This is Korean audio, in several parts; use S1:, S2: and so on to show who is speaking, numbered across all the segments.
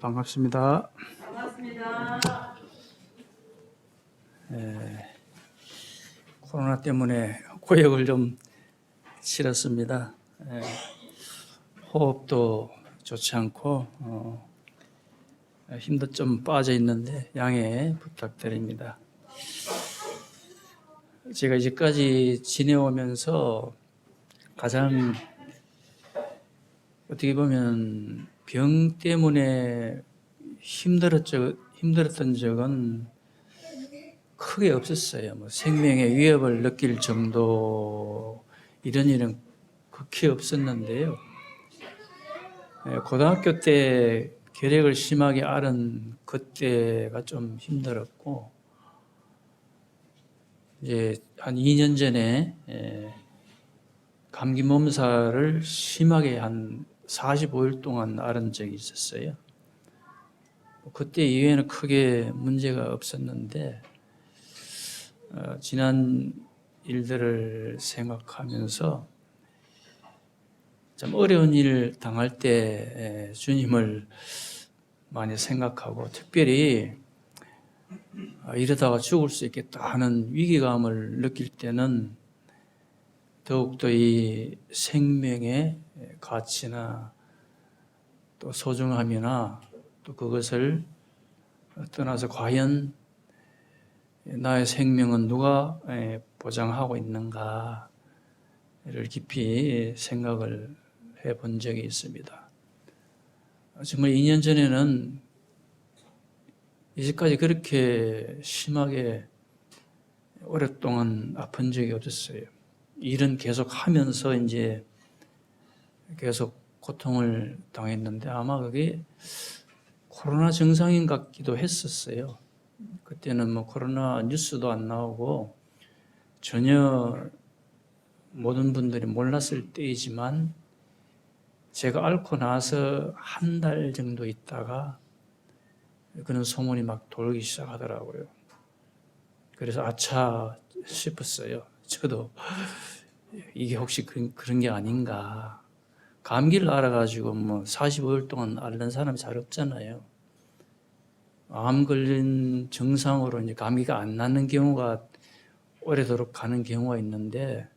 S1: 반갑습니다.
S2: 반갑습니다.
S1: 코로나 때문에 고역을 좀 치렀습니다. 호흡도 좋지 않고 힘도 좀 빠져 있는데 양해 부탁드립니다. 제가 이제까지 지내오면서 가장 어떻게 보면 병 때문에 힘들었던 적은 크게 없었어요. 뭐 생명의 위협을 느낄 정도 이런 일은 극히 없었는데요. 고등학교 때 결핵을 심하게 앓은 그때가 좀 힘들었고, 이제 한 2년 전에 감기 몸살을 심하게 한 45일 동안 앓은 적이 있었어요. 그때 이후에는 크게 문제가 없었는데 지난 일들을 생각하면서 참 어려운 일 당할 때 주님을 많이 생각하고 특별히 이러다가 죽을 수 있겠다 하는 위기감을 느낄 때는 더욱더 이 생명의 가치나 또 소중함이나 또 그것을 떠나서 과연 나의 생명은 누가 보장하고 있는가를 깊이 생각을 해본 적이 있습니다. 정말 2년 전에는 이제까지 그렇게 심하게 오랫동안 아픈 적이 없었어요. 일은 계속 하면서 이제 계속 고통을 당했는데 아마 그게 코로나 증상인 것 같기도 했었어요. 그때는 뭐 코로나 뉴스도 안 나오고 전혀 모든 분들이 몰랐을 때이지만 제가 앓고 나서 한 달 정도 있다가 그런 소문이 막 돌기 시작하더라고요. 그래서 아차 싶었어요. 저도 이게 혹시 그런 게 아닌가. 감기를 앓아가지고 뭐 45일 동안 앓는 사람이 잘 없잖아요. 암 걸린 증상으로 이제 감기가 안 나는 경우가 오래도록 가는 경우가 있는데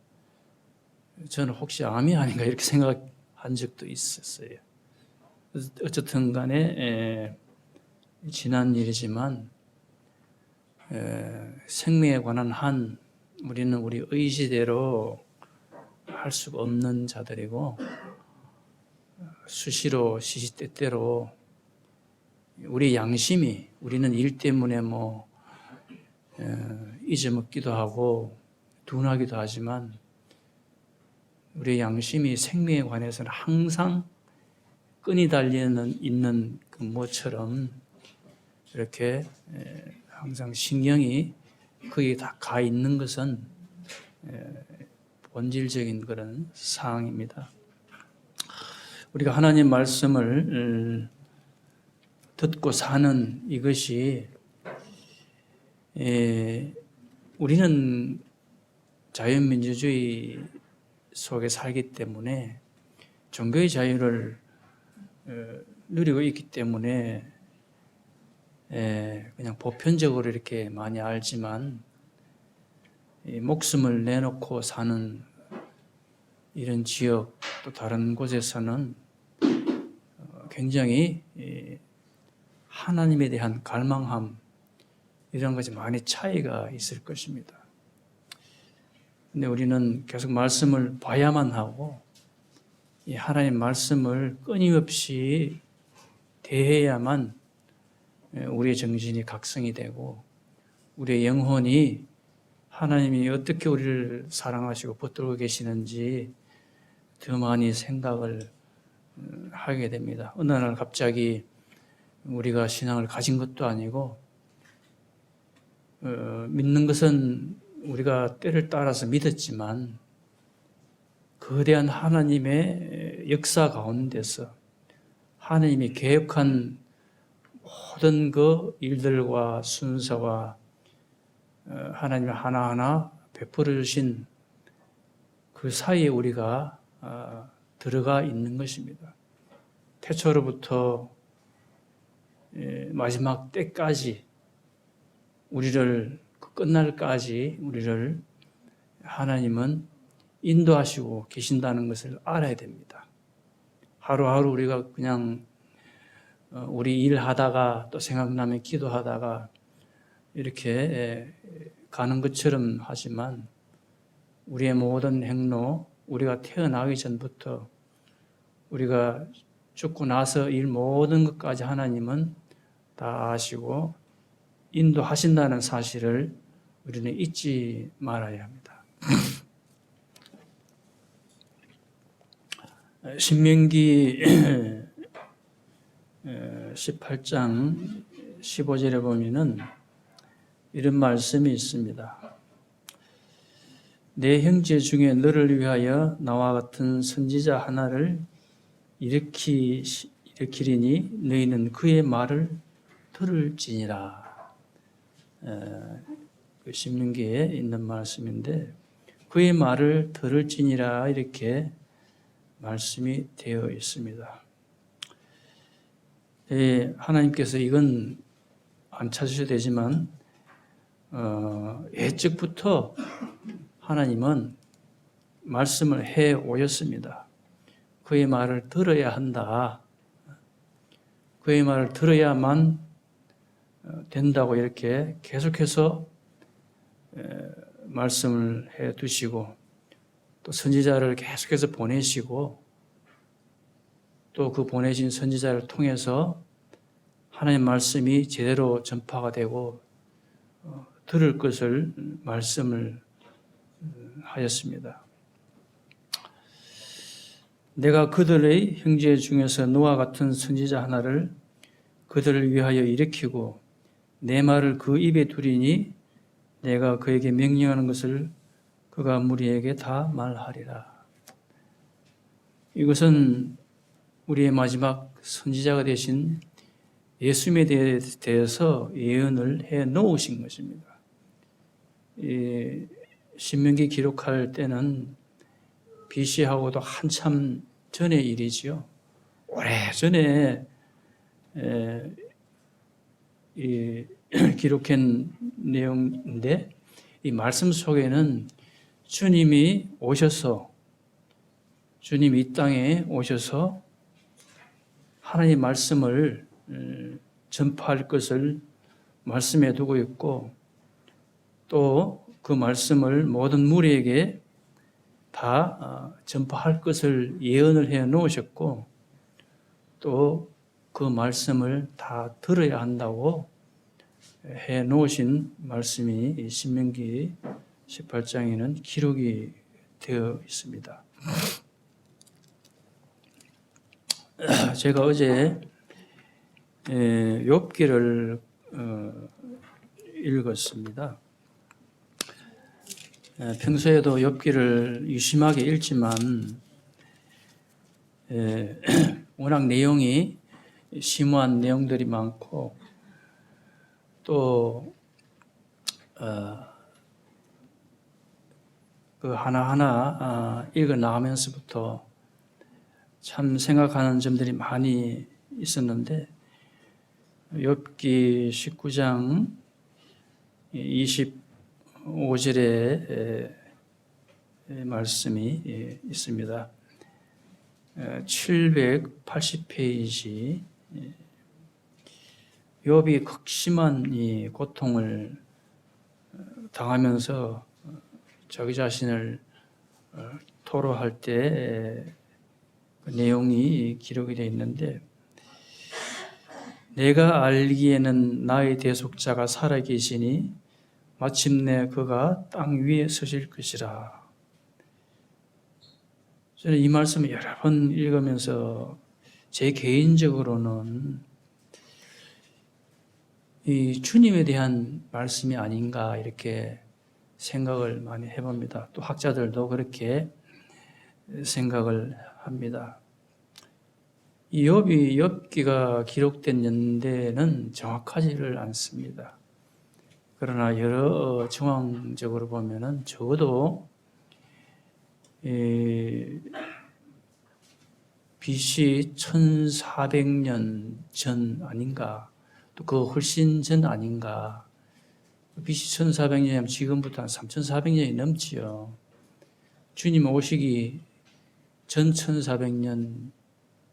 S1: 저는 혹시 암이 아닌가 이렇게 생각한 적도 있었어요. 어쨌든 간에 지난 일이지만 생명에 관한 한 우리는 우리 의지대로 할 수가 없는 자들이고 수시로 시시때때로 우리 양심이 우리는 일 때문에 뭐 잊어먹기도 하고 둔하기도 하지만 우리의 양심이 생명에 관해서는 항상 끈이 달리는 있는 그 뭐처럼 이렇게 항상 신경이 거기에 다 가 있는 것은 본질적인 그런 사항입니다. 우리가 하나님 말씀을 듣고 사는 이것이 우리는 자유민주주의 속에 살기 때문에 종교의 자유를 누리고 있기 때문에 그냥 보편적으로 이렇게 많이 알지만 목숨을 내놓고 사는 이런 지역 또 다른 곳에서는 굉장히 하나님에 대한 갈망함 이런 것이 많이 차이가 있을 것입니다. 근데 우리는 계속 말씀을 봐야만 하고 이 하나님 말씀을 끊임없이 대해야만 우리의 정신이 각성이 되고 우리의 영혼이 하나님이 어떻게 우리를 사랑하시고 붙들고 계시는지 더 많이 생각을 하게 됩니다. 어느 날 갑자기 우리가 신앙을 가진 것도 아니고 믿는 것은 우리가 때를 따라서 믿었지만 거대한 하나님의 역사 가운데서 하나님이 계획한 모든 그 일들과 순서와 하나님이 하나하나 베풀어 주신 그 사이에 우리가 들어가 있는 것입니다. 태초로부터 마지막 때까지 우리를 끝날까지 우리를 하나님은 인도하시고 계신다는 것을 알아야 됩니다. 하루하루 우리가 그냥 우리 일하다가 또 생각나면 기도하다가 이렇게 가는 것처럼 하지만 우리의 모든 행로, 우리가 태어나기 전부터 우리가 죽고 나서 일 모든 것까지 하나님은 다 아시고 인도하신다는 사실을 우리는 잊지 말아야 합니다. 신명기 18장 15절에 보면은 이런 말씀이 있습니다. 내 형제 중에 너를 위하여 나와 같은 선지자 하나를 일으키리니 너희는 그의 말을 들을지니라. 신명기에 있는 말씀인데 그의 말을 들을지니라 이렇게 말씀이 되어 있습니다. 하나님께서 이건 안 찾으셔도 되지만 예적부터 하나님은 말씀을 해 오셨습니다. 그의 말을 들어야 한다. 그의 말을 들어야만 된다고 이렇게 계속해서 말씀을 해 두시고 또 선지자를 계속해서 보내시고 또 그 보내신 선지자를 통해서 하나님의 말씀이 제대로 전파가 되고 들을 것을 말씀을 하였습니다. 내가 그들의 형제 중에서 너와 같은 선지자 하나를 그들을 위하여 일으키고 내 말을 그 입에 두리니 내가 그에게 명령하는 것을 그가 무리에게 다 말하리라. 이것은 우리의 마지막 선지자가 되신 예수님에 대해서 예언을 해 놓으신 것입니다. 신명기 기록할 때는 BC하고도 한참 전의 일이지요. 오래전에 기록한 내용인데 이 말씀 속에는 주님이 이 땅에 오셔서 하나님의 말씀을 전파할 것을 말씀해 두고 있고 또 그 말씀을 모든 무리에게 다 전파할 것을 예언을 해 놓으셨고 또 그 말씀을 다 들어야 한다고 해 놓으신 말씀이 신명기 18장에는 기록이 되어 있습니다. 제가 어제 욥기를 읽었습니다. 평소에도 욥기를 유심하게 읽지만 워낙 내용이 심오한 내용들이 많고 또 그 하나하나 읽어 나가면서부터 참 생각하는 점들이 많이 있었는데 욥기 19장 25절에 말씀이 있습니다. 780페이지 욥이 극심한 이 고통을 당하면서 자기 자신을 토로할 때 그 내용이 기록이 되어 있는데 내가 알기에는 나의 대속자가 살아계시니 마침내 그가 땅 위에 서실 것이라. 저는 이 말씀을 여러 번 읽으면서 제 개인적으로는 이 주님에 대한 말씀이 아닌가 이렇게 생각을 많이 해봅니다. 또 학자들도 그렇게 생각을 합니다. 이 욥기가 기록된 연대는 정확하지를 않습니다. 그러나 여러 정황적으로 보면은 적어도 BC 1400년 전 아닌가 또 그 훨씬 전 아닌가. BC 1400년이면 지금부터 한 3400년이 넘지요. 주님 오시기 전 1400년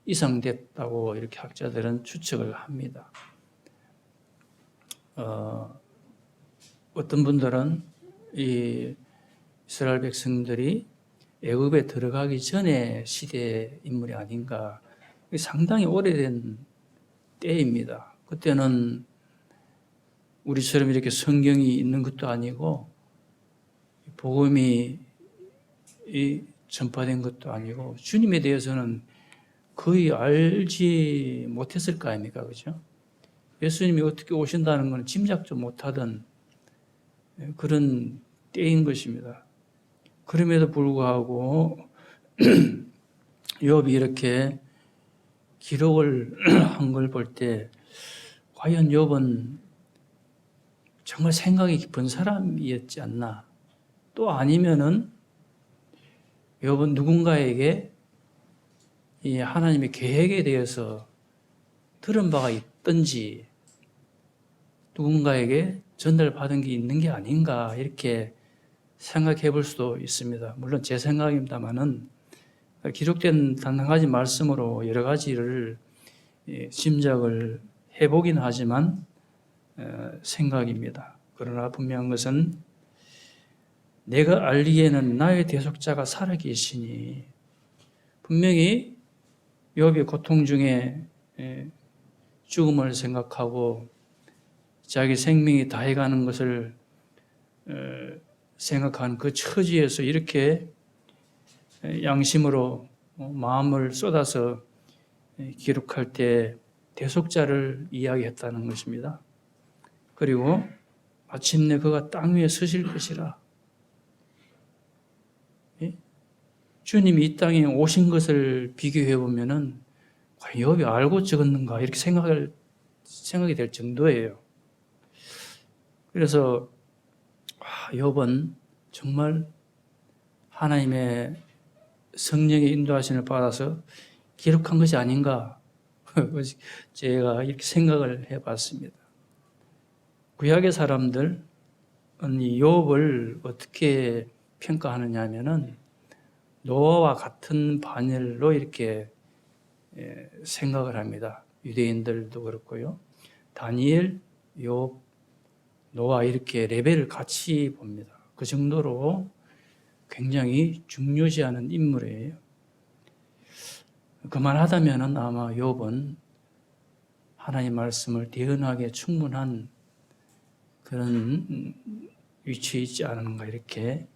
S1: 이상 됐다고 이렇게 학자들은 추측을 합니다. 어떤 분들은 이 이스라엘 백성들이 애굽에 들어가기 전에 시대의 인물이 아닌가. 상당히 오래된 때입니다. 그때는 우리처럼 이렇게 성경이 있는 것도 아니고 복음이 전파된 것도 아니고 주님에 대해서는 거의 알지 못했을 거 아닙니까? 그죠? 예수님이 어떻게 오신다는 건 짐작도 못하던 그런 때인 것입니다. 그럼에도 불구하고 욥이 이렇게 기록을 한 걸 볼 때 과연 욥은 정말 생각이 깊은 사람이었지 않나? 또 아니면은 욥은 누군가에게 이 하나님의 계획에 대해서 들은 바가 있든지 누군가에게 전달받은 게 있는 게 아닌가 이렇게 생각해 볼 수도 있습니다. 물론 제 생각입니다만은 기록된 단 한 가지 말씀으로 여러 가지를 짐작을 해보긴 하지만 생각입니다. 그러나 분명한 것은 내가 알기에는 나의 대속자가 살아계시니 분명히 욥이 고통 중에 죽음을 생각하고 자기 생명이 다해가는 것을 생각한 그 처지에서 이렇게 양심으로 마음을 쏟아서 기록할 때 대속자를 이야기했다는 것입니다. 그리고 마침내 그가 땅 위에 서실 것이라. 주님이 이 땅에 오신 것을 비교해 보면은 과연 욥이 알고 적었는가 이렇게 생각이 될 정도예요. 그래서 욥은 정말 하나님의 성령의 인도하심을 받아서 기록한 것이 아닌가 제가 이렇게 생각을 해봤습니다. 구약의 사람들은 이 욥을 어떻게 평가하느냐 하면은 노아와 같은 반열로 이렇게 생각을 합니다. 유대인들도 그렇고요. 다니엘, 욥, 노아 이렇게 레벨을 같이 봅니다. 그 정도로 굉장히 중요시하는 인물이에요. 그만하다면 아마 욥은 하나님 말씀을 대언하기에 충분한 그런 위치에 있지 않은가 이렇게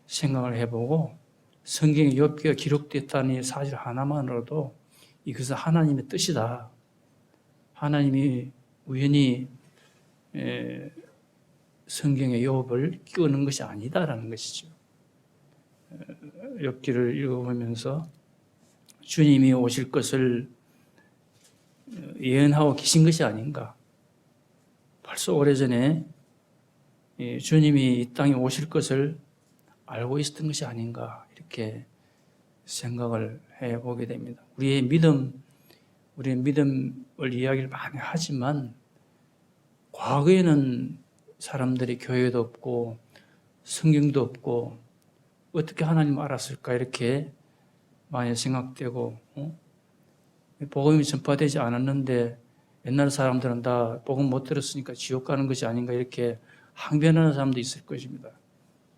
S1: 생각을 해보고 성경에 욥기가 기록됐다는 사실 하나만으로도 이것은 하나님의 뜻이다. 하나님이 우연히 성경에 욥을 끼우는 것이 아니다라는 것이죠. 욥기를 읽어보면서 주님이 오실 것을 예언하고 계신 것이 아닌가. 벌써 오래전에 주님이 이 땅에 오실 것을 알고 있었던 것이 아닌가 이렇게 생각을 해보게 됩니다. 우리의 믿음을 이야기를 많이 하지만 과거에는 사람들이 교회도 없고 성경도 없고 어떻게 하나님을 알았을까 이렇게 많이 생각되고 복음이 전파되지 않았는데 옛날 사람들은 다 복음 못 들었으니까 지옥 가는 것이 아닌가 이렇게 항변하는 사람도 있을 것입니다.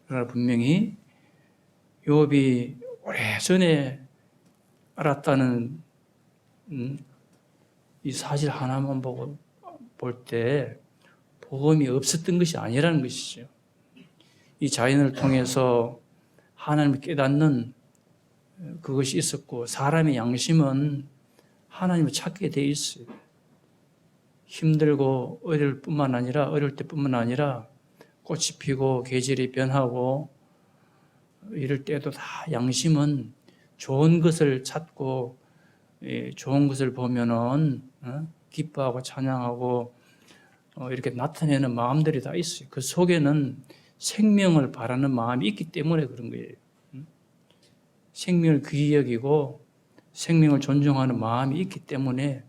S1: 그러나 분명히 욥이 오래전에 알았다는 이 사실 하나만 보고 볼 때 복음이 없었던 것이 아니라는 것이죠. 이 자연을 통해서 하나님을 깨닫는 그것이 있었고 사람의 양심은 하나님을 찾게 돼 있어요. 힘들고 어려울 때뿐만 아니라 꽃이 피고 계절이 변하고 이럴 때도 다 양심은 좋은 것을 찾고 좋은 것을 보면은 기뻐하고 찬양하고 이렇게 나타내는 마음들이 다 있어요. 그 속에는 생명을 바라는 마음이 있기 때문에 그런 거예요. 생명을 귀히 여기고 생명을 존중하는 마음이 있기 때문에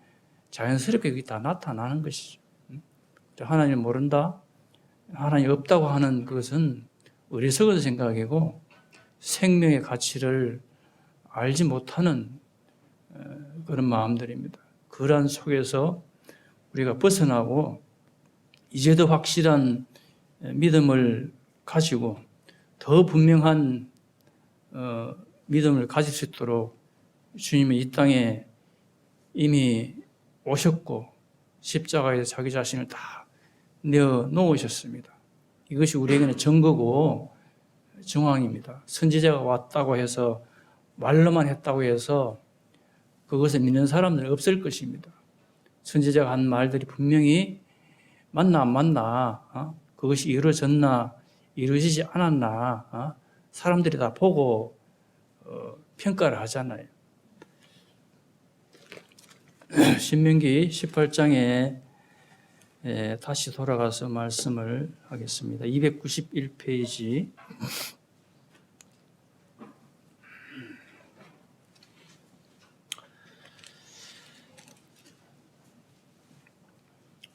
S1: 자연스럽게 그게 다 나타나는 것이죠. 하나님 모른다, 하나님 없다고 하는 것은 어리석은 생각이고 생명의 가치를 알지 못하는 그런 마음들입니다. 그러한 속에서 우리가 벗어나고 이제 더 확실한 믿음을 가지고 더 분명한 믿음을 가질 수 있도록 주님은 이 땅에 이미 오셨고 십자가에 자기 자신을 다 내어 놓으셨습니다. 이것이 우리에게는 증거고 정황입니다. 선지자가 왔다고 해서 말로만 했다고 해서 그것을 믿는 사람들은 없을 것입니다. 선지자가 한 말들이 분명히 맞나 안 맞나, 그것이 이루어졌나 이루어지지 않았나, 사람들이 다 보고 평가를 하잖아요. 신명기 18장에 다시 돌아가서 말씀을 하겠습니다. 291페이지.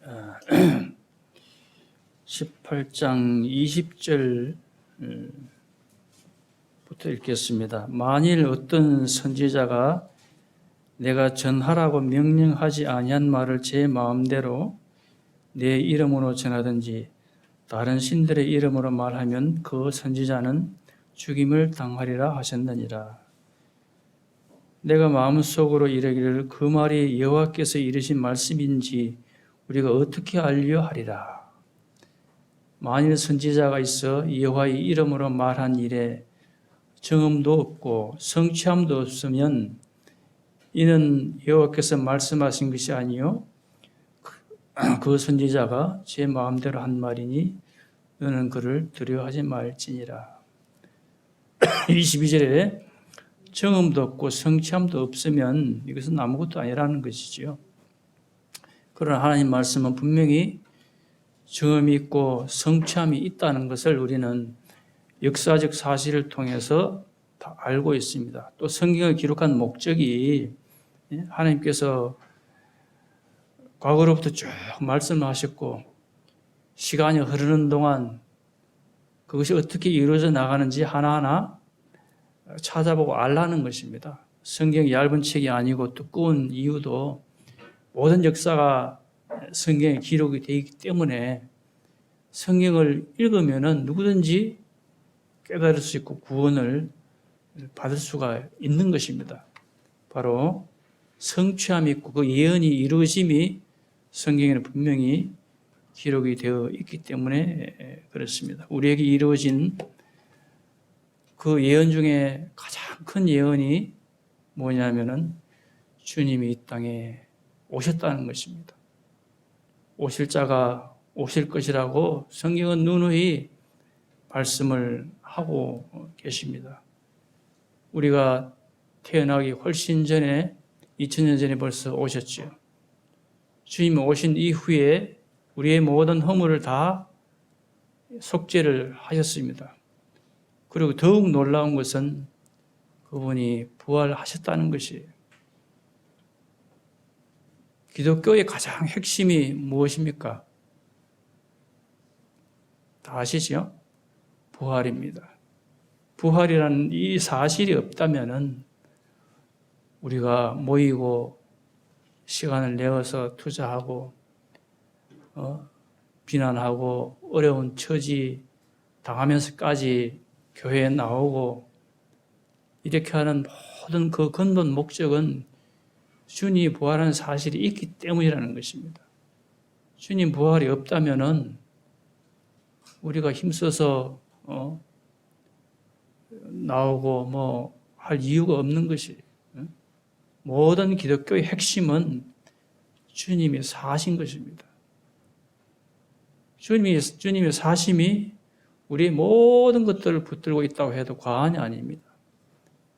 S1: 아, 18장 20절부터 읽겠습니다. 만일 어떤 선지자가 내가 전하라고 명령하지 아니한 말을 제 마음대로 내 이름으로 전하든지 다른 신들의 이름으로 말하면 그 선지자는 죽임을 당하리라 하셨느니라. 내가 마음속으로 이르기를 그 말이 여호와께서 이르신 말씀인지 우리가 어떻게 알려 하리라. 만일 선지자가 있어 여호와의 이름으로 말한 일에 정음도 없고 성취함도 없으면 이는 여호와께서 말씀하신 것이 아니요 그 선지자가 제 마음대로 한 말이니 너는 그를 두려워하지 말지니라. 22절에 정음도 없고 성취함도 없으면 이것은 아무것도 아니라는 것이지요. 그러나 하나님 말씀은 분명히 정음이 있고 성취함이 있다는 것을 우리는 역사적 사실을 통해서 다 알고 있습니다. 또 성경을 기록한 목적이 하나님께서 과거로부터 쭉 말씀하셨고 시간이 흐르는 동안 그것이 어떻게 이루어져 나가는지 하나하나 찾아보고 알라는 것입니다. 성경이 얇은 책이 아니고 두꺼운 이유도 모든 역사가 성경에 기록이 되어 있기 때문에 성경을 읽으면은 누구든지 깨달을 수 있고 구원을 받을 수가 있는 것입니다. 바로 성취함이 있고 그 예언이 이루어짐이 성경에는 분명히 기록이 되어 있기 때문에 그렇습니다. 우리에게 이루어진 그 예언 중에 가장 큰 예언이 뭐냐면은 주님이 이 땅에 오셨다는 것입니다. 오실 자가 오실 것이라고 성경은 누누이 말씀을 하고 계십니다. 우리가 태어나기 훨씬 전에 2000년 전에 벌써 오셨죠. 주님이 오신 이후에 우리의 모든 허물을 다 속죄를 하셨습니다. 그리고 더욱 놀라운 것은 그분이 부활하셨다는 것이에요. 기독교의 가장 핵심이 무엇입니까? 다 아시죠? 부활입니다. 부활이라는 이 사실이 없다면은 우리가 모이고 시간을 내어서 투자하고 비난하고 어려운 처지 당하면서까지 교회에 나오고 이렇게 하는 모든 그 근본 목적은 주님이 부활하는 사실이 있기 때문이라는 것입니다. 주님 부활이 없다면은 우리가 힘써서 나오고 뭐 할 이유가 없는 것이 모든 기독교의 핵심은 주님이 사신 것입니다. 주님의 사심이 우리의 모든 것들을 붙들고 있다고 해도 과언이 아닙니다.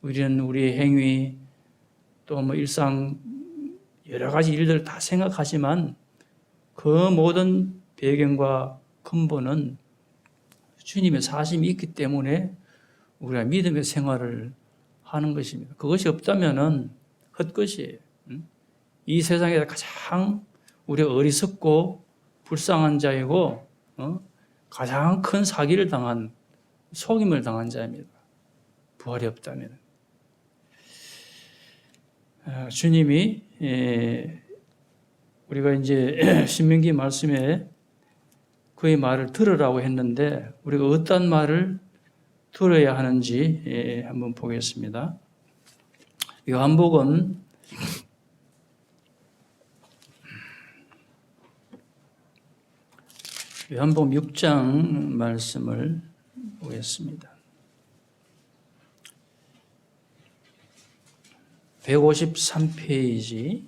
S1: 우리는 우리의 행위 또 뭐 일상 여러 가지 일들을 다 생각하지만 그 모든 배경과 근본은 주님의 사심이 있기 때문에 우리가 믿음의 생활을 하는 것입니다. 그것이 없다면은 헛것이에요. 이 세상에서 가장 우리가 어리석고 불쌍한 자이고 가장 큰 사기를 당한 속임을 당한 자입니다. 부활이 없다면 주님이 우리가 이제 신명기 말씀에 그의 말을 들으라고 했는데 우리가 어떤 말을 들어야 하는지 한번 보겠습니다. 요한복음 6장 말씀을 보겠습니다. 153페이지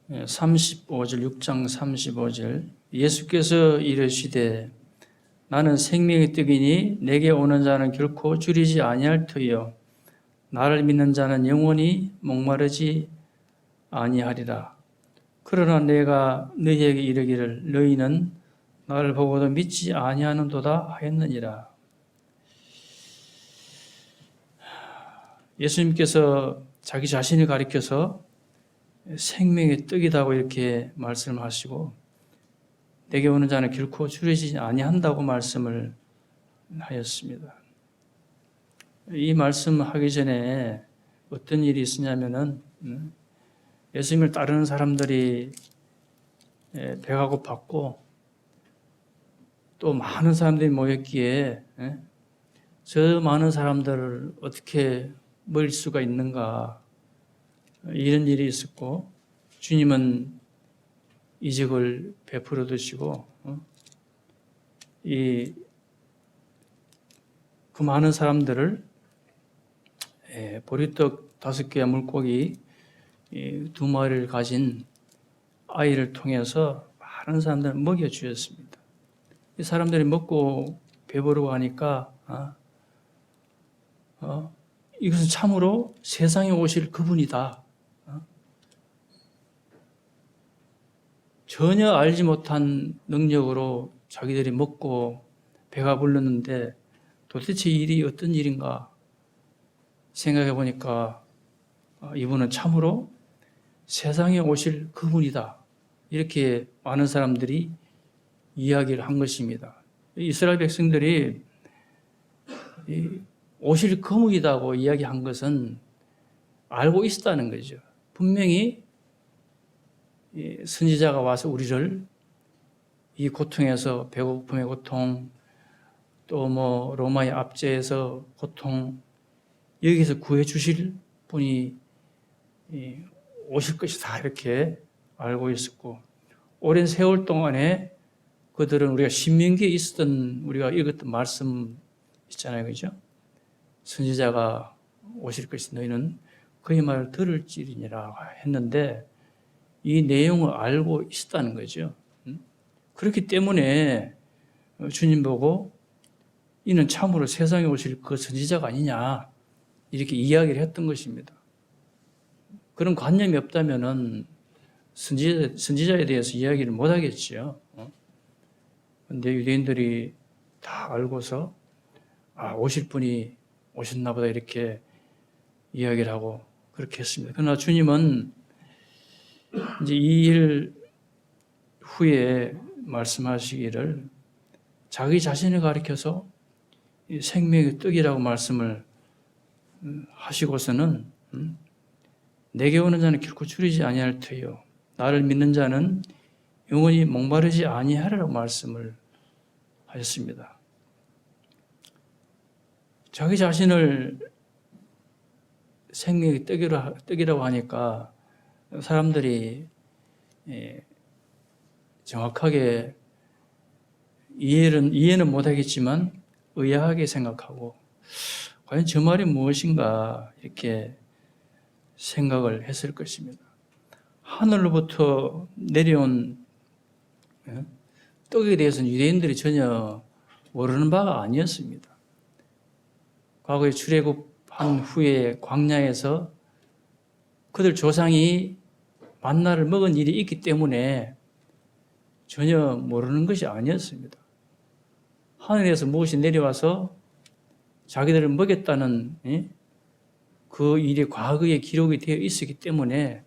S1: 35절 6장 35절 예수께서 이르시되 나는 생명의 떡이니 내게 오는 자는 결코 줄이지 아니할 터이요 나를 믿는 자는 영원히 목마르지 아니하리라. 그러나 내가 너희에게 이르기를 너희는 나를 보고도 믿지 아니하는도다 하였느니라. 예수님께서 자기 자신을 가리켜서 생명의 떡이다고 이렇게 말씀하시고 내게 오는 자는 결코 줄이지 아니한다고 말씀을 하였습니다. 이 말씀하기 전에 어떤 일이 있었냐면은 예수님을 따르는 사람들이 배가 고팠고 또 많은 사람들이 모였기에 저 많은 사람들을 어떻게 먹일 수가 있는가 이런 일이 있었고 주님은 이적을 베풀어 드시고 그 많은 사람들을 보리떡 5개와 물고기 2마리를 가진 아이를 통해서 많은 사람들을 먹여주셨습니다. 이 사람들이 먹고 배부르고 하니까 이것은 참으로 세상에 오실 그분이다. 전혀 알지 못한 능력으로 자기들이 먹고 배가 불렀는데 도대체 이 일이 어떤 일인가 생각해 보니까 이분은 참으로 세상에 오실 그분이다. 이렇게 많은 사람들이 이야기를 한 것입니다. 이스라엘 백성들이 오실 거목이라고 이야기한 것은 알고 있었다는 거죠. 분명히 선지자가 와서 우리를 이 고통에서 배고픔의 고통 또 로마의 압제에서 고통 여기서 구해 주실 분이 오실 것이다 이렇게 알고 있었고 오랜 세월 동안에 그들은 우리가 신명기에 있었던 우리가 읽었던 말씀 있잖아요. 그죠? 선지자가 오실 것이 너희는 그의 말을 들을지니라 했는데 이 내용을 알고 있었다는 거죠. 그렇기 때문에 주님 보고 이는 참으로 세상에 오실 그 선지자가 아니냐 이렇게 이야기를 했던 것입니다. 그런 관념이 없다면은 선지자에 대해서 이야기를 못 하겠지요. 그런데 유대인들이 다 알고서 오실 분이 오셨나 보다 이렇게 이야기를 하고 그렇게 했습니다. 그러나 주님은 이제 이 일 후에 말씀하시기를 자기 자신을 가리켜서 생명의 떡이라고 말씀을 하시고서는 내게 오는 자는 결코 줄이지 아니할 터이요 나를 믿는 자는 영원히 목마르지 아니하리라고 말씀을 하셨습니다. 자기 자신을 생명의 떡이라고 하니까 사람들이 정확하게 이해는 못하겠지만 의아하게 생각하고 과연 저 말이 무엇인가 이렇게 생각을 했을 것입니다. 하늘로부터 내려온 떡에 대해서는 유대인들이 전혀 모르는 바가 아니었습니다. 과거에 출애굽한 후에 광야에서 그들 조상이 만나를 먹은 일이 있기 때문에 전혀 모르는 것이 아니었습니다. 하늘에서 무엇이 내려와서 자기들을 먹였다는 그 일이 과거에 기록이 되어 있었기 때문에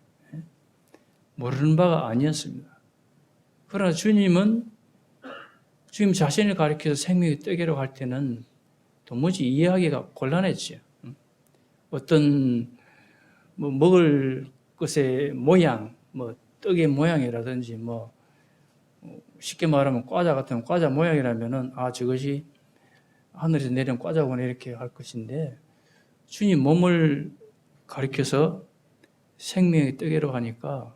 S1: 모르는 바가 아니었습니다. 그러나 주님은 주님 자신을 가리켜서 생명의 떡이라고 할 때는 도무지 이해하기가 곤란했죠. 어떤 먹을 것의 모양, 떡의 모양이라든지 쉽게 말하면 과자 같은 과자 모양이라면은 저것이 하늘에서 내린 과자구나 이렇게 할 것인데 주님 몸을 가리켜서 생명의 떡이라고 하니까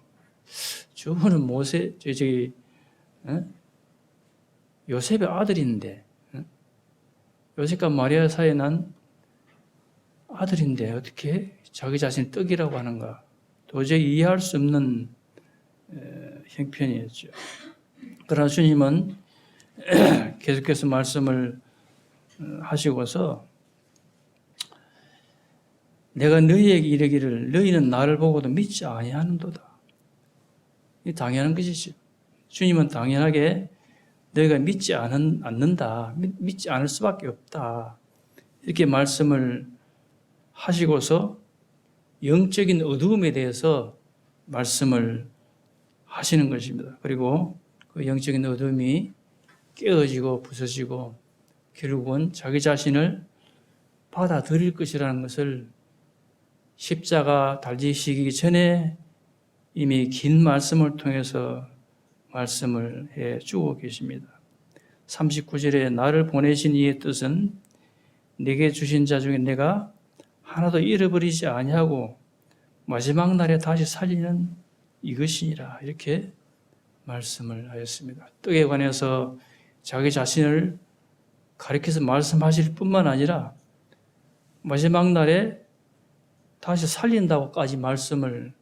S1: 저분은 요셉의 아들인데 요셉과 마리아 사이에 난 아들인데 어떻게 자기 자신을 떡이라고 하는가 도저히 이해할 수 없는 형편이었죠. 그러나 주님은 계속해서 말씀을 하시고서 내가 너희에게 이르기를 너희는 나를 보고도 믿지 아니하는도다. 이 당연한 것이죠. 주님은 당연하게 너희가 믿지 않는다. 믿지 않을 수밖에 없다. 이렇게 말씀을 하시고서 영적인 어두움에 대해서 말씀을 하시는 것입니다. 그리고 그 영적인 어둠이 깨어지고 부서지고 결국은 자기 자신을 받아들일 것이라는 것을 십자가 달리시기 전에 이미 긴 말씀을 통해서 말씀을 해 주고 계십니다. 39절에 나를 보내신 이의 뜻은 내게 주신 자 중에 내가 하나도 잃어버리지 아니하고 마지막 날에 다시 살리는 이것이니라 이렇게 말씀을 하였습니다. 떡에 관해서 자기 자신을 가리켜서 말씀하실 뿐만 아니라 마지막 날에 다시 살린다고까지 말씀을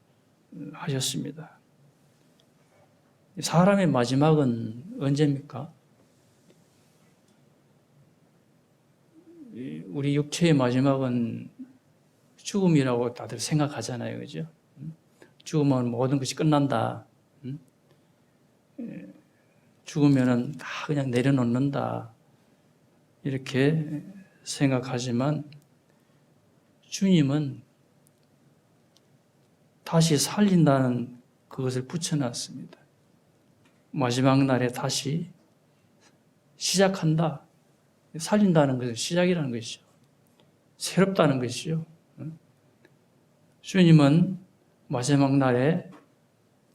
S1: 하셨습니다. 사람의 마지막은 언제입니까? 우리 육체의 마지막은 죽음이라고 다들 생각하잖아요. 그죠? 죽으면 모든 것이 끝난다. 죽으면은 다 그냥 내려놓는다. 이렇게 생각하지만 주님은 다시 살린다는 그것을 붙여놨습니다. 마지막 날에 다시 시작한다. 살린다는 것은 시작이라는 것이죠. 새롭다는 것이죠. 주님은 마지막 날에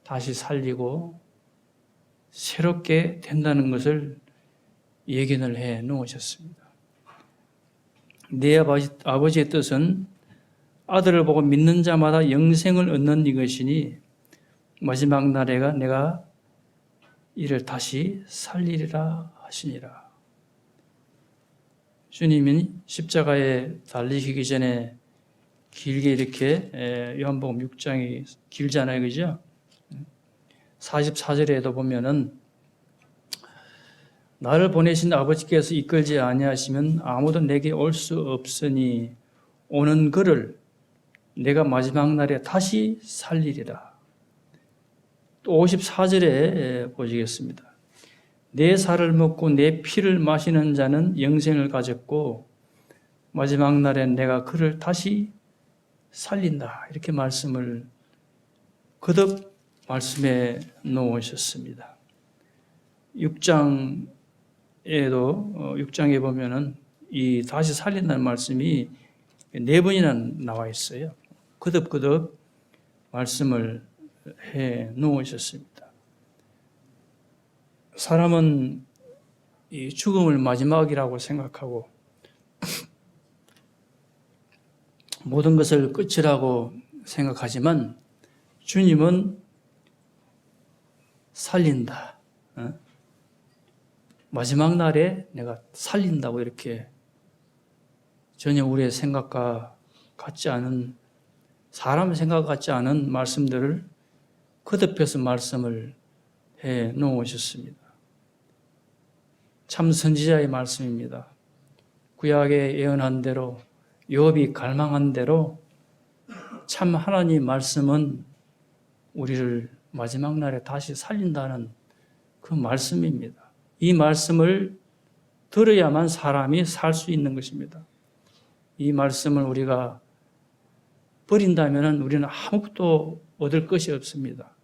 S1: 다시 살리고 새롭게 된다는 것을 예견을 해 놓으셨습니다. 내 아버지의 뜻은 아들을 보고 믿는 자마다 영생을 얻는 이것이니 마지막 날에가 내가 이를 다시 살리리라 하시니라. 주님이 십자가에 달리시기 전에 길게 이렇게 요한복음 6장이 길잖아요. 그죠? 44절에도 보면은 나를 보내신 아버지께서 이끌지 아니하시면 아무도 내게 올 수 없으니 오는 그를 내가 마지막 날에 다시 살리리라. 또 54절에 보시겠습니다. 내 살을 먹고 내 피를 마시는 자는 영생을 가졌고 마지막 날에 내가 그를 다시 살린다. 이렇게 말씀을 거듭 말씀해 놓으셨습니다. 6장에 보면은 이 다시 살린다는 말씀이 4번이나 나와 있어요. 거듭 말씀을 해 놓으셨습니다. 사람은 이 죽음을 마지막이라고 생각하고 모든 것을 끝이라고 생각하지만 주님은 살린다. 마지막 날에 내가 살린다고 이렇게 전혀 우리의 생각과 같지 않은 사람의 생각 같지 않은 말씀들을 거듭해서 말씀을 해 놓으셨습니다. 참 선지자의 말씀입니다. 구약에 예언한 대로 욥이 갈망한 대로 참 하나님 말씀은 우리를 마지막 날에 다시 살린다는 그 말씀입니다. 이 말씀을 들어야만 사람이 살 수 있는 것입니다. 이 말씀을 우리가 버린다면 우리는 아무것도 얻을 것이 없습니다.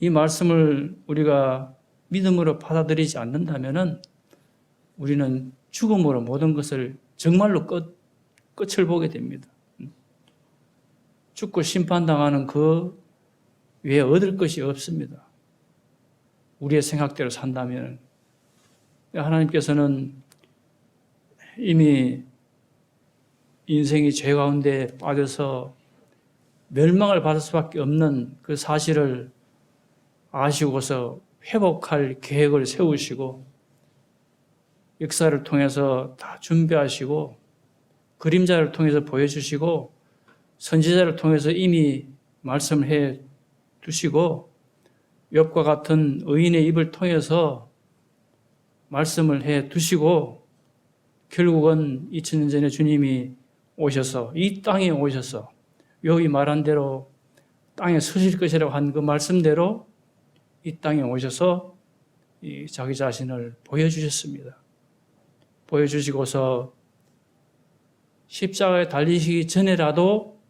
S1: 이 말씀을 우리가 믿음으로 받아들이지 않는다면 우리는 죽음으로 모든 것을 정말로 끝을 보게 됩니다. 죽고 심판당하는 그 외에 얻을 것이 없습니다. 우리의 생각대로 산다면. 하나님께서는 이미 인생이 죄 가운데 빠져서 멸망을 받을 수밖에 없는 그 사실을 아시고서 회복할 계획을 세우시고 역사를 통해서 다 준비하시고 그림자를 통해서 보여주시고 선지자를 통해서 이미 말씀을 해 두시고 욥과 같은 의인의 입을 통해서 말씀을 해 두시고 결국은 2000년 전에 주님이 오셔서 이 땅에 오셔서 욥이 말한 대로 땅에 서실 것이라고 한 그 말씀대로 이 땅에 오셔서 자기 자신을 보여주셨습니다. 보여주시고서 십자가에 달리시기 전에라도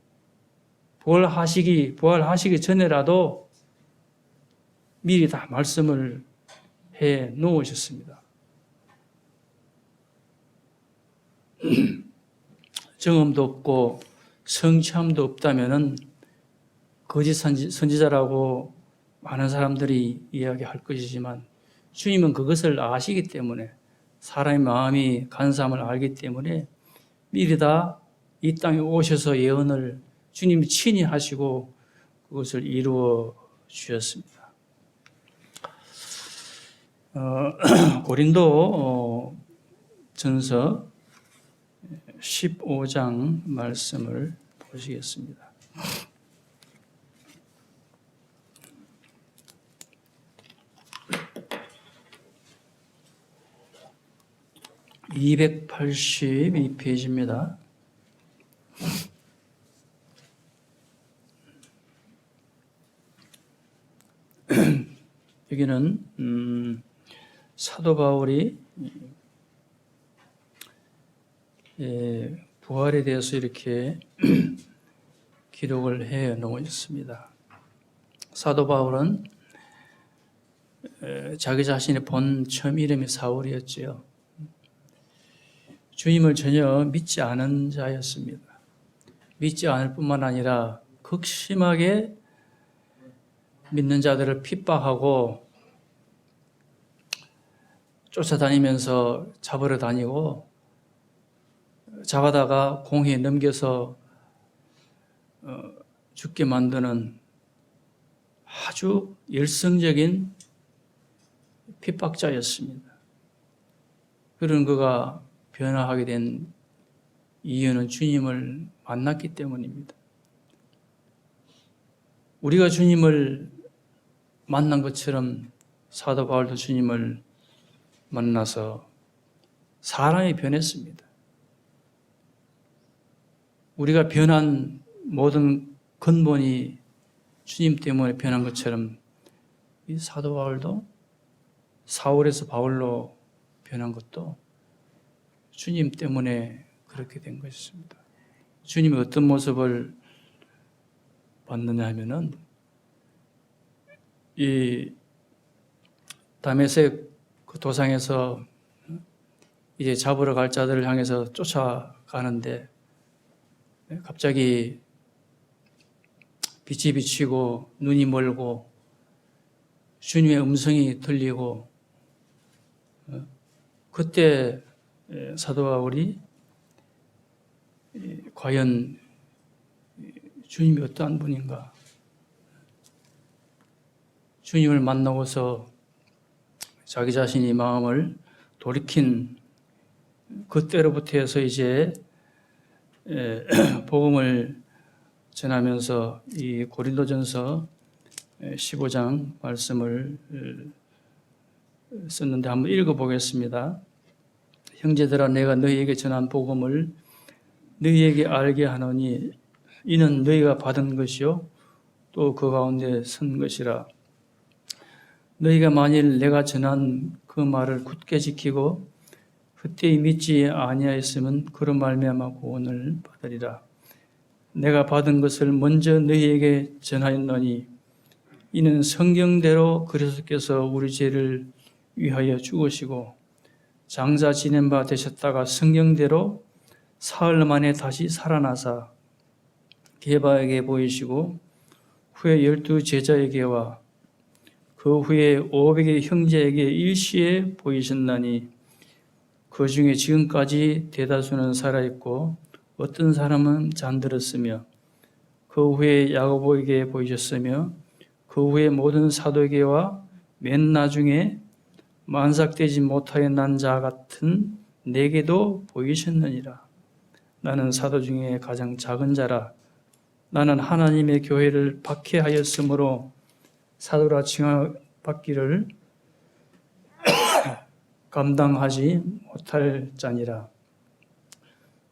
S1: 부활하시기 전에라도 미리 다 말씀을 해 놓으셨습니다. 경험도 없고 성취함도 없다면은 거짓 선지자라고 많은 사람들이 이야기할 것이지만 주님은 그것을 아시기 때문에 사람의 마음이 간사함을 알기 때문에 미리 다 이 땅에 오셔서 예언을 주님이 친히 하시고 그것을 이루어 주셨습니다. 고린도 전서 15장 말씀을 보시겠습니다. (282페이지입니다) 여기는 사도 바울이 부활에 대해서 이렇게 기록을 해 놓으셨습니다. 사도 바울은 자기 자신의 본 처음 이름이 사울이었지요. 주님을 전혀 믿지 않은 자였습니다. 믿지 않을 뿐만 아니라 극심하게 믿는 자들을 핍박하고 쫓아다니면서 잡으러 다니고 잡아다가 공회에 넘겨서 죽게 만드는 아주 열성적인 핍박자였습니다. 그런 그가 변화하게 된 이유는 주님을 만났기 때문입니다. 우리가 주님을 만난 것처럼 사도 바울도 주님을 만나서 사람이 변했습니다. 우리가 변한 모든 근본이 주님 때문에 변한 것처럼 이 사도 바울도 사울에서 바울로 변한 것도 주님 때문에 그렇게 된 것입니다. 주님이 어떤 모습을 봤느냐 하면은 이 다메섹 그 도상에서 이제 잡으러 갈 자들을 향해서 쫓아가는데 갑자기 빛이 비치고 눈이 멀고 주님의 음성이 들리고 그때 사도 바울이 과연 주님이 어떠한 분인가? 주님을 만나고서 자기 자신이 마음을 돌이킨 그때로부터 해서 이제 복음을 전하면서 이 고린도전서 15장 말씀을 썼는데 한번 읽어보겠습니다. 형제들아, 내가 너희에게 전한 복음을 너희에게 알게 하노니 이는 너희가 받은 것이요 또 그 가운데 선 것이라. 너희가 만일 내가 전한 그 말을 굳게 지키고 헛되이 믿지 아니하였으면 그로 말미암아 구원을 받으리라. 내가 받은 것을 먼저 너희에게 전하였노니 이는 성경대로 그리스도께서 우리 죄를 위하여 죽으시고 장사 지낸 바 되셨다가 성경대로 사흘 만에 다시 살아나사 게바에게 보이시고 후에 12 제자에게와 그 후에 500의 형제에게 일시에 보이셨나니 그 중에 지금까지 대다수는 살아있고 어떤 사람은 잠들었으며 그 후에 야고보에게 보이셨으며 그 후에 모든 사도에게와 맨 나중에 만삭되지 못하여 난 자 같은 내게도 보이셨느니라. 나는 사도 중에 가장 작은 자라. 나는 하나님의 교회를 박해하였으므로 사도라 칭함받기를 감당하지 못할 자니라.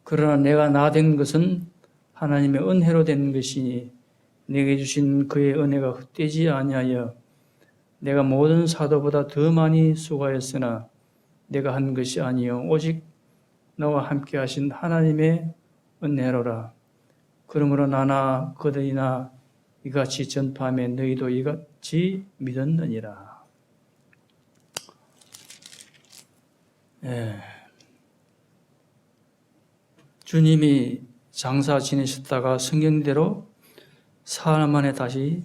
S1: 그러나 내가 나 된 것은 하나님의 은혜로 된 것이니 내게 주신 그의 은혜가 헛되지 아니하여 내가 모든 사도보다 더 많이 수고하였으나 내가 한 것이 아니요 오직 나와 함께 하신 하나님의 은혜로라. 그러므로 나나 그들이나 이같이 전파하며 너희도 이같이 믿었느니라. 주님이 장사 지내셨다가 성경대로 사흘 만에 다시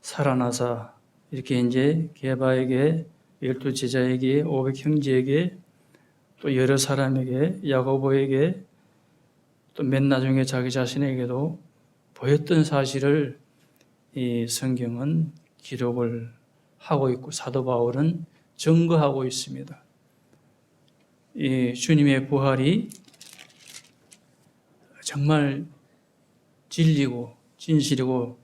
S1: 살아나사 이렇게 이제 게바에게 12 제자에게 500 형제에게 또 여러 사람에게 야고보에게 또 맨 나중에 자기 자신에게도 보였던 사실을 이 성경은 기록을 하고 있고 사도 바울은 증거하고 있습니다. 이 주님의 부활이 정말 진리고 진실이고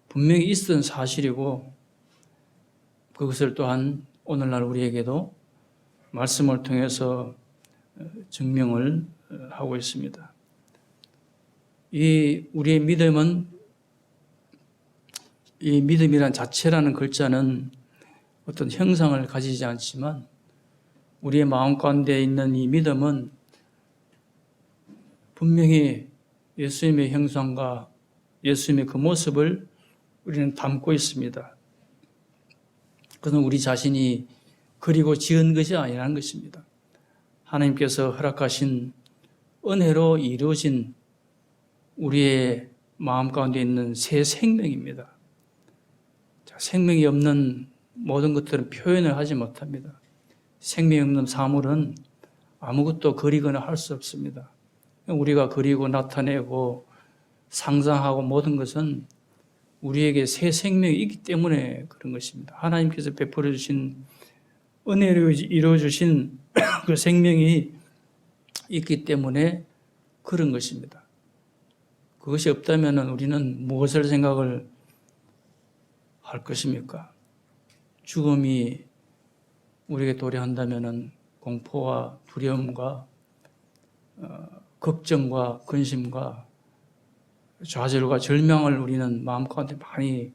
S1: 분명히 있었던 사실이고 그것을 또한 오늘날 우리에게도 말씀을 통해서 증명을 하고 있습니다. 이 우리의 믿음은 이 믿음이란 자체라는 글자는 어떤 형상을 가지지 않지만 우리의 마음 가운데 있는 이 믿음은 분명히 예수님의 형상과 예수님의 그 모습을 우리는 담고 있습니다. 그것은 우리 자신이 그리고 지은 것이 아니라는 것입니다. 하나님께서 허락하신 은혜로 이루어진 우리의 마음 가운데 있는 새 생명입니다. 생명이 없는 모든 것들은 표현을 하지 못합니다. 생명이 없는 사물은 아무것도 그리거나 할 수 없습니다. 우리가 그리고 나타내고 상상하고 모든 것은 우리에게 새 생명이 있기 때문에 그런 것입니다. 하나님께서 베풀어 주신 은혜로 이루어 주신 그 생명이 있기 때문에 그런 것입니다. 그것이 없다면 우리는 무엇을 생각을 할 것입니까? 죽음이 우리에게 도래한다면 공포와 두려움과 걱정과 근심과 좌절과 절망을 우리는 마음 가운데 많이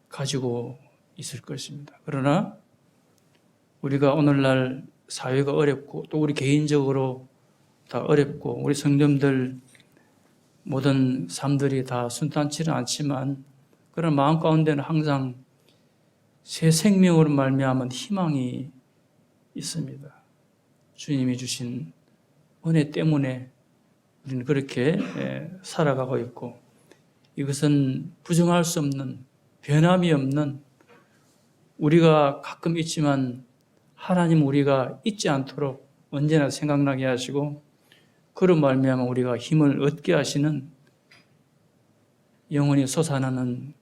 S1: 가지고 있을 것입니다. 그러나 우리가 오늘날 사회가 어렵고 또 우리 개인적으로 다 어렵고 우리 성도들 모든 삶들이 다 순탄치는 않지만 그런 마음 가운데는 항상 새 생명으로 말미암은 희망이 있습니다. 주님이 주신 은혜 때문에 우리는 그렇게 살아가고 있고 이것은 부정할 수 없는 변함이 없는 우리가 가끔 있지만 하나님 우리가 잊지 않도록 언제나 생각나게 하시고 그런 말미암아 우리가 힘을 얻게 하시는 영원히 솟아나는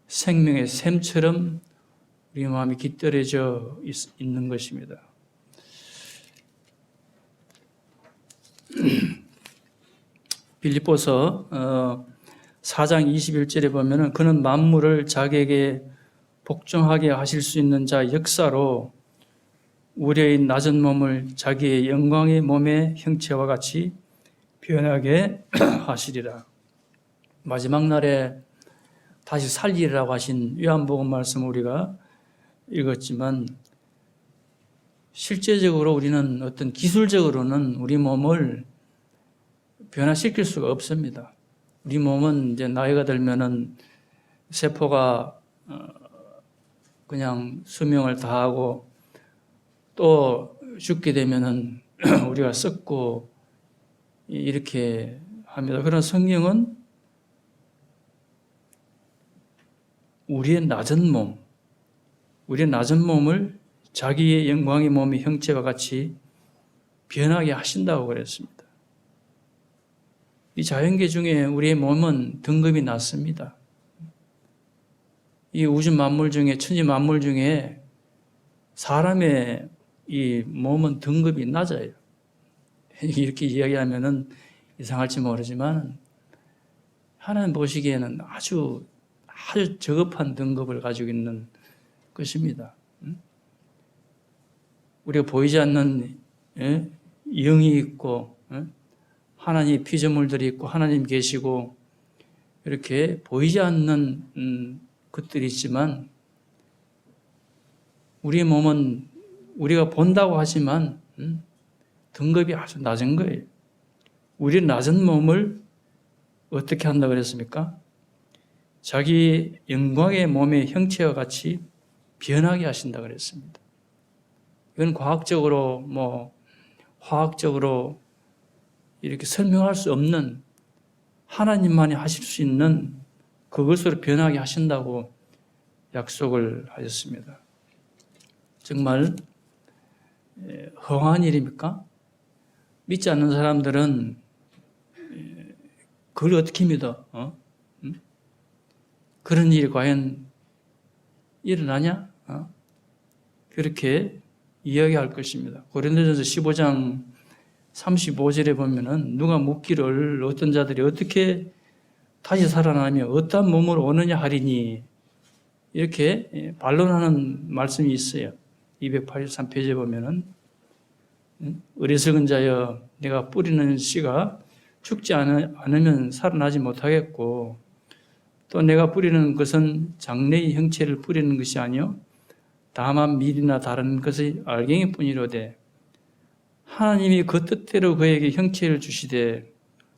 S1: 생명의 샘처럼 우리 마음이 깃들여져 있는 것입니다. 빌립보서 4장 21절에 보면은 그는 만물을 자기에게 복종하게 하실 수 있는 자 역사로 우리의 낮은 몸을 자기의 영광의 몸의 형체와 같이 변하게 하시리라. 마지막 날에 다시 살리라고 하신 요한복음 말씀 우리가 읽었지만 실제적으로 우리는 어떤 기술적으로는 우리 몸을 변화시킬 수가 없습니다. 우리 몸은 이제 나이가 들면은 세포가 그냥 수명을 다하고 또 죽게 되면은 우리가 썩고 이렇게 합니다. 그러나 성경은 우리의 낮은 몸을 자기의 영광의 몸의 형체와 같이 변하게 하신다고 그랬습니다. 이 자연계 중에 우리의 몸은 등급이 낮습니다. 이 우주 만물 중에, 천지 만물 중에 사람의 이 몸은 등급이 낮아요. 이렇게 이야기하면은 이상할지 모르지만 하나님 보시기에는 아주 저급한 등급을 가지고 있는 것입니다. 우리가 보이지 않는 영이 있고 하나님 피조물들이 있고 하나님 계시고 이렇게 보이지 않는 것들이 있지만 우리의 몸은 우리가 본다고 하지만 등급이 아주 낮은 거예요. 우리 낮은 몸을 어떻게 한다 그랬습니까? 자기 영광의 몸의 형체와 같이 변하게 하신다 그랬습니다. 이건 과학적으로 화학적으로 이렇게 설명할 수 없는 하나님만이 하실 수 있는 그것으로 변하게 하신다고 약속을 하셨습니다. 정말 허황한 일입니까? 믿지 않는 사람들은 그걸 어떻게 믿어? 그런 일이 과연 일어나냐? 그렇게 이야기할 것입니다. 고린도전서 15장 35절에 보면은 누가 묻기를 어떤 자들이 어떻게 다시 살아나며 어떠한 몸으로 오느냐 하리니 이렇게 반론하는 말씀이 있어요. 283페이지에 보면은 어리석은 자여 내가 뿌리는 씨가 죽지 않으면 살아나지 못하겠고 또 내가 뿌리는 것은 장래의 형체를 뿌리는 것이 아니요 다만 밀이나 다른 것의 알갱이 뿐이로되 하나님이 그 뜻대로 그에게 형체를 주시되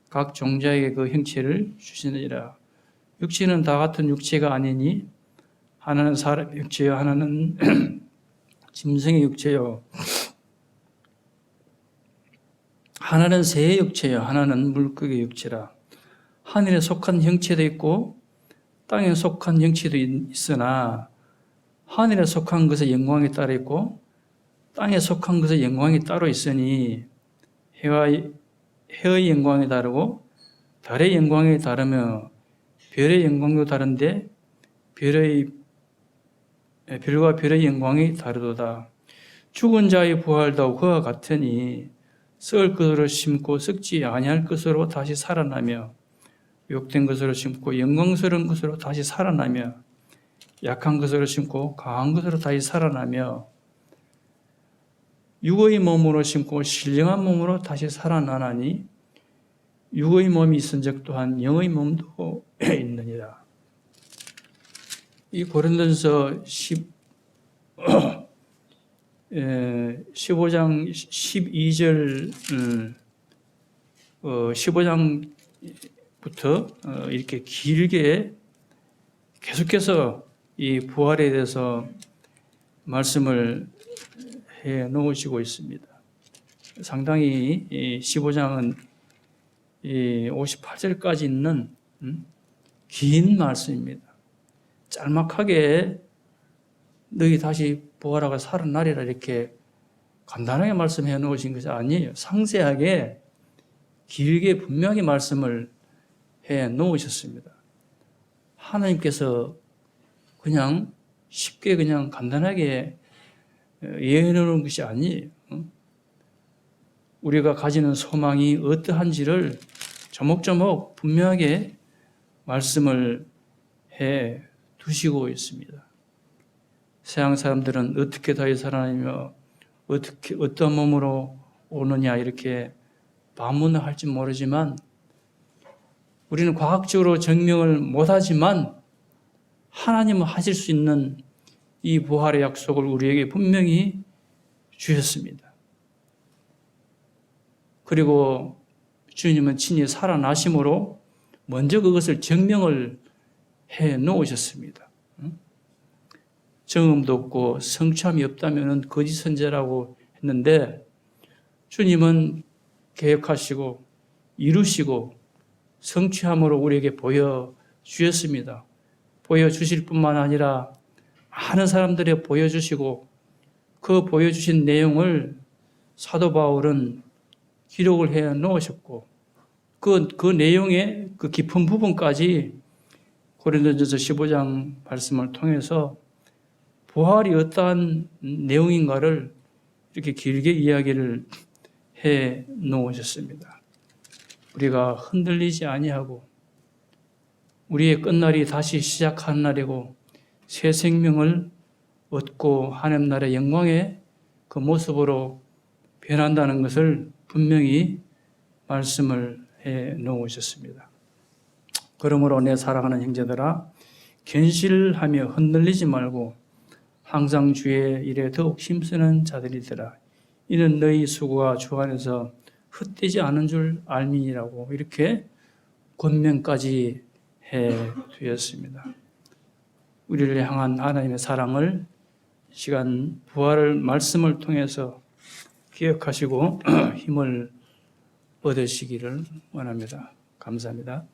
S1: 각 종자에게 그 형체를 주시느니라. 육체는 다 같은 육체가 아니니 하나는 사람의 육체요 하나는 짐승의 육체요 하나는 새의 육체요 하나는 물고기의 육체라. 하늘에 속한 형체도 있고 땅에 속한 형체도 있으나 하늘에 속한 것의 영광이 따로 있고 땅에 속한 것의 영광이 따로 있으니 해의 영광이 다르고 달의 영광이 다르며 별의 영광도 다른데 별과 별의 영광이 다르도다. 죽은 자의 부활도 그와 같으니 썩을 것으로 심고 썩지 아니할 것으로 다시 살아나며 욕된 것으로 심고 영광스러운 것으로 다시 살아나며 약한 것으로 심고 강한 것으로 다시 살아나며 육의 몸으로 심고 신령한 몸으로 다시 살아나나니 육의 몸이 있은즉 또한 영의 몸도 있느니라. 이 고린도전서 15장 12절 15장부터 이렇게 길게 계속해서 이 부활에 대해서 말씀을 해 놓으시고 있습니다. 상당히 15장은 58절까지 있는 긴 말씀입니다. 짤막하게 너희 다시 부활하고 살아나리라 이렇게 간단하게 말씀해 놓으신 것이 아니에요. 상세하게 길게 분명히 말씀을 해 놓으셨습니다. 하나님께서 그냥 쉽게 그냥 간단하게 예언해 놓은 것이 아니에요. 우리가 가지는 소망이 어떠한지를 조목조목 분명하게 말씀을 해 두시고 있습니다. 세상 사람들은 어떻게 다시 살아나며 어떤 몸으로 오느냐 이렇게 반문을 할지 모르지만 우리는 과학적으로 증명을 못하지만 하나님은 하실 수 있는 이 부활의 약속을 우리에게 분명히 주셨습니다. 그리고 주님은 친히 살아나심으로 먼저 그것을 증명을 해 놓으셨습니다. 정음도 없고 성취함이 없다면 거짓 선지자라고 했는데 주님은 계획하시고 이루시고 성취함으로 우리에게 보여주셨습니다. 보여주실 뿐만 아니라 많은 사람들에게 보여주시고 그 보여주신 내용을 사도 바울은 기록을 해 놓으셨고 그 내용의 그 깊은 부분까지 고린도전서 15장 말씀을 통해서 부활이 어떠한 내용인가를 이렇게 길게 이야기를 해 놓으셨습니다. 우리가 흔들리지 아니하고 우리의 끝날이 다시 시작하는 날이고 새 생명을 얻고 하나님 나라의 영광의 그 모습으로 변한다는 것을 분명히 말씀을 해 놓으셨습니다. 그러므로 내 사랑하는 형제들아 견실하며 흔들리지 말고 항상 주의 일에 더욱 힘쓰는 자들이더라. 이는 너희 수고가 주 안에서 헛되지 않은 줄 알미니라고 이렇게 권면까지 해 두었습니다. 우리를 향한 하나님의 사랑을 시간 부활을 말씀을 통해서 기억하시고 힘을 얻으시기를 원합니다. 감사합니다.